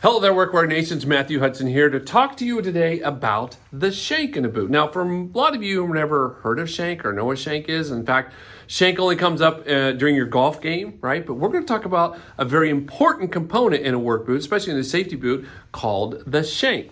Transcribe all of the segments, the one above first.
Hello there, Workwear Nations. Matthew Hudson here to talk to you today about the shank in a boot. Now, for a lot of you who've never heard of shank or know what shank is, in fact, shank only comes up during your golf game, right? But we're going to talk about a very important component in a work boot, especially in a safety boot, called the shank.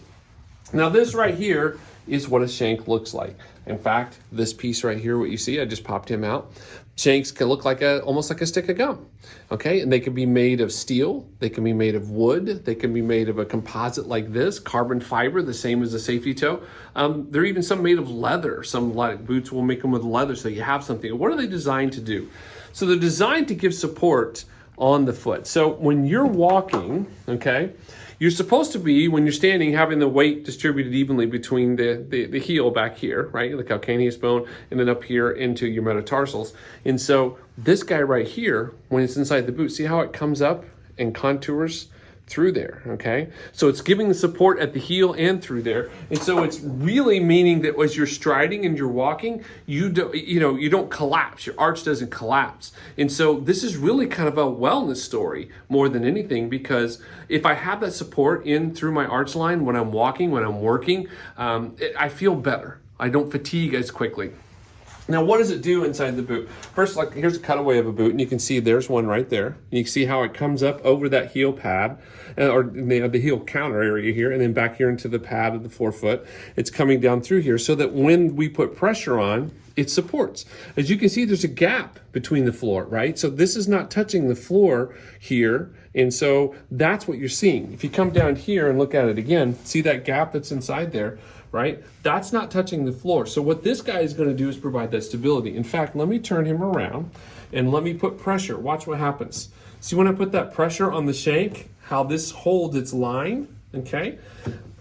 Now, this right here is what a shank looks like. In fact, this piece right here, what you see, I just popped him out. Shanks can look like almost like a stick of gum, okay? And they can be made of steel, they can be made of wood, they can be made of a composite like this, carbon fiber, the same as a safety toe. There are even some made of leather. Some like boots will make them with leather so you have something. What are they designed to do? So they're designed to give support on the foot. So when you're walking, okay, you're supposed to be, when you're standing, having the weight distributed evenly between the heel back here, right? The calcaneus bone, and then up here into your metatarsals. And so this guy right here, when it's inside the boot, see how it comes up and contours through there, okay? So it's giving the support at the heel and through there. And so it's really meaning that as you're striding and you're walking, you don't collapse. Your arch doesn't collapse. And so this is really kind of a wellness story more than anything, because if I have that support in through my arch line when I'm walking, when I'm working, I feel better. I don't fatigue as quickly. Now, what does it do inside the boot? First, like here's a cutaway of a boot, and you can see there's one right there. You can see how it comes up over that heel pad, or the heel counter area here, and then back here into the pad of the forefoot. It's coming down through here so that when we put pressure on, it supports. As you can see, there's a gap between the floor, right? So this is not touching the floor here, and so that's what you're seeing. If you come down here and look at it again, see that gap that's inside there, right? That's not touching the floor. So what this guy is going to do is provide that stability. In fact, let me turn him around and let me put pressure. Watch what happens. See when I put that pressure on the shank, how this holds its line, okay?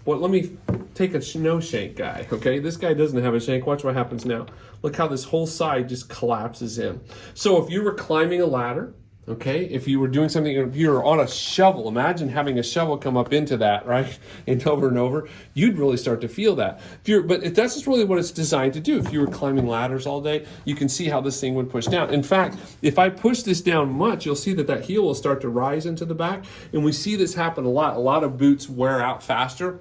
Well, let me take a no shank guy, okay? This guy doesn't have a shank. Watch what happens now. Look how this whole side just collapses in. So if you were climbing a ladder, okay, if you were doing something, if you were on a shovel, imagine having a shovel come up into that, right, and over, you'd really start to feel that. But that's just really what it's designed to do. If you were climbing ladders all day, you can see how this thing would push down. In fact, if I push this down much, you'll see that heel will start to rise into the back, and we see this happen a lot. A lot of boots wear out faster.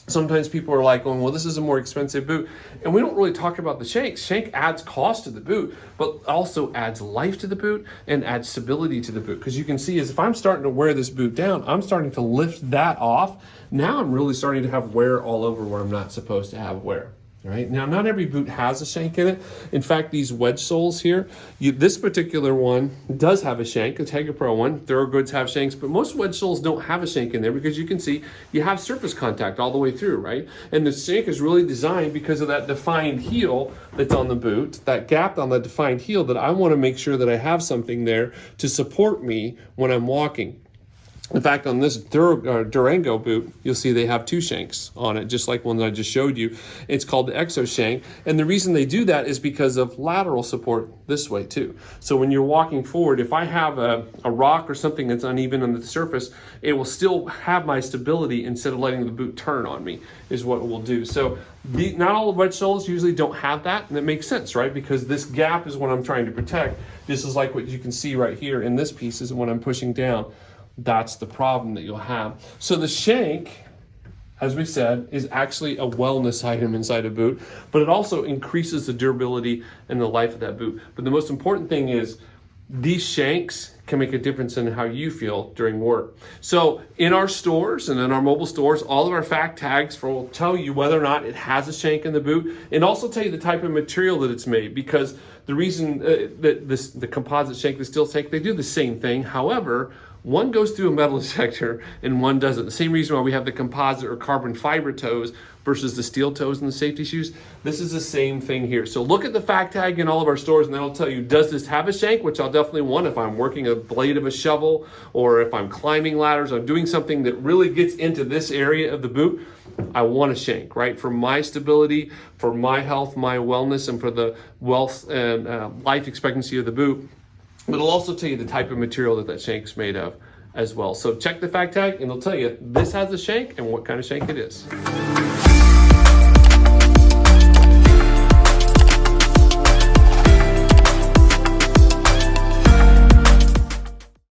Sometimes people are like, well, this is a more expensive boot. And we don't really talk about the shank. Shank adds cost to the boot, but also adds life to the boot and adds stability to the boot. Because you can see is if I'm starting to wear this boot down, I'm starting to lift that off. Now I'm really starting to have wear all over where I'm not supposed to have wear. All right. Now, not every boot has a shank in it. In fact, these wedge soles here, this particular one does have a shank. The Tegra Pro one, Thorogoods have shanks, but most wedge soles don't have a shank in there because you can see you have surface contact all the way through, right? And the shank is really designed because of that defined heel that's on the boot, that gap on the defined heel, that I want to make sure that I have something there to support me when I'm walking. In fact, on this Durango boot, you'll see they have two shanks on it, just like one that I just showed you. It's called the Exo Shank. And the reason they do that is because of lateral support this way too. So when you're walking forward, if I have a rock or something that's uneven on the surface, it will still have my stability instead of letting the boot turn on me, is what it will do. So not all the wedge soles usually don't have that, and it makes sense, right? Because this gap is what I'm trying to protect. This is like what you can see right here in this piece is when I'm pushing down. That's the problem that you'll have. So the shank, as we said, is actually a wellness item inside a boot, but it also increases the durability and the life of that boot. But the most important thing is these shanks can make a difference in how you feel during work. So in our stores and in our mobile stores, all of our fact tags will tell you whether or not it has a shank in the boot, and also tell you the type of material that it's made, because the reason that the composite shank, the steel shank, they do the same thing. However, one goes through a metal detector and one doesn't. The same reason why we have the composite or carbon fiber toes versus the steel toes in the safety shoes. This is the same thing here. So look at the fact tag in all of our stores and that'll tell you, does this have a shank? Which I'll definitely want if I'm working a blade of a shovel, or if I'm climbing ladders, I'm doing something that really gets into this area of the boot. I want a shank, right? For my stability, for my health, my wellness, and for the wealth and life expectancy of the boot. But it'll also tell you the type of material that shank's made of as well. So check the fact tag and it'll tell you this has a shank and what kind of shank it is.